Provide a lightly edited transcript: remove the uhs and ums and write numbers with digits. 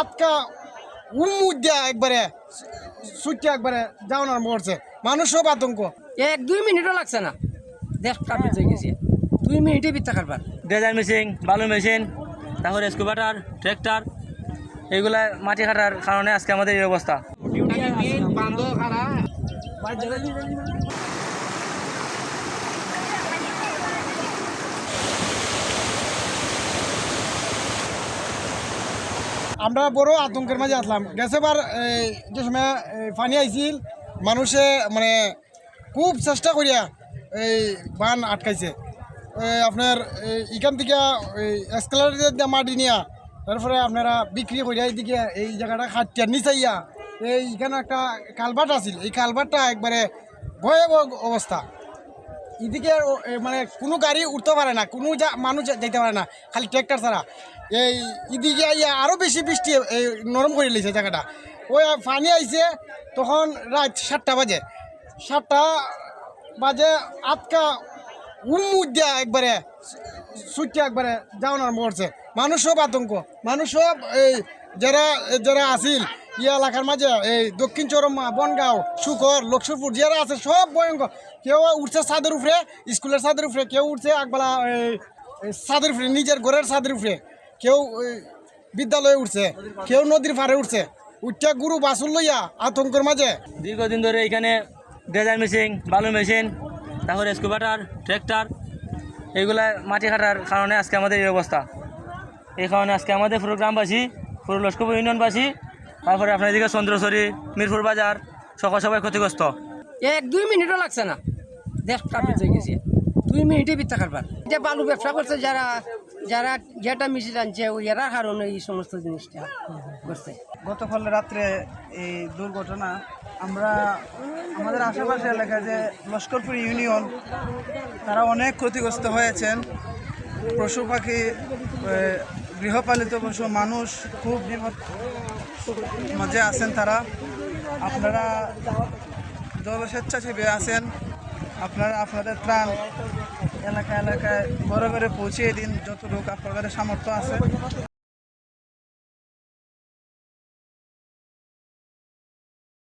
আটকা উম্মুদ্যা একবারে সুইটটা একবারে যাওয়ার আরম্ভ করছে। মানুষ সব আতঙ্ক। 1-2 মিনিটও লাগছে না, দেশ কাপড় হয়ে গেছে। 2 মিনিটে বিত্তা কারবার। ড্রেজার মেশিন, বালু মেশিন, তারপরে এক্সকাভেটর, ট্র্যাক্টর, এইগুলা মাটি কাটার কারণে আজকে আমাদের এই অবস্থা। আমরা বড় আতঙ্কের মাঝে আসলাম। গেছেবার যে সময় পানি আইছিল, মানুষে মানে খুব চেষ্টা করিয়া এই বান আটকাইছে। আপনার এখান থেকে এসকেলেটর দিয়ে মাটি নিয়া তারপরে আপনারা বিক্রি করিয়া এইদিকে এই জায়গাটা খাটিয়া নিচাইয়া এইখানে একটা কালভার্ট আছিল, এই কালভার্টটা একবারে ভয়াবহ অবস্থা। এদিকে মানে কোনো গাড়ি উঠতে পারে না, কোনো মানুষ যেতে পারে না, খালি ট্র্যাক্টর ছাড়া। এদিকে আইয়া আরও বেশি বৃষ্টি নরম করে লিছে জায়গাটা। ওই পানি আইছে তখন রাত 7টা বাজে, 7টা বাজে আটকা উম্মুদ্যা একবারে সুইটটা একবারে যাওয়ার আরম্ভ করছে। মানুষ সব আতঙ্ক, মানুষ সব যারা যারা আসিল এলাকার মাঝে দক্ষিণ চরমা, বনগাঁও, শুকর, লক্ষ্মীপুর যারা আছে সব ভয়ঙ্কর। কেউ উঠছে ছাদের উপরে, স্কুলের ছাদের উপরে, কেউ উঠছে একবেলা ছাদের উপরে, নিজের ঘরের ছাদের উপরে, কেউ বিদ্যালয়ে উঠছে, কেউ নদীর পাড়ে উঠছে। উঠটা গুরু বাসুল লইয়া আতঙ্কের মাঝে। দীর্ঘদিন ধরে এখানে ড্রেজার মেশিন, বালু মেশিন, তারপরে এক্সকাভেটর, ট্র্যাক্টর, এইগুলা মাটি কাটার কারণে আজকে আমাদের এই অবস্থা। এই কারণে আজকে আমাদের পুরো গ্রামবাসী, পুরো লস্করপুর ইউনিয়নবাসী, তারপরে আপনার এদিকে চন্দ্রছড়ি, মিরপুর বাজার, সবাই ক্ষতিগ্রস্ত। 1-2 মিনিটও লাগছে না, দেশ কাপড় হয়ে গেছে। 2 মিনিটে বিত্তা কারবার। যে বালু ব্যবসা করছে যারা যারা যেটা মিছিল আনছে এরা কারণে এই সমস্ত জিনিসটা করছে। গতকাল রাত্রে এই দুর্ঘটনা আমরা আমাদের আশেপাশে এলাকায় যে লস্করপুর ইউনিয়ন তারা অনেক ক্ষতিগ্রস্ত হয়েছেন। পশু পাখি, গৃহপালিত পশু, মানুষ খুব বিপদ মাঝে আছেন তারা। আপনারা জনস্বেচ্ছাসেবী আছেন, আপনারা আপনাদের ত্রাণ এলাকায় ঘরে ঘরে পৌঁছিয়ে দিন যতটুকু আপনাদের সামর্থ্য আছে।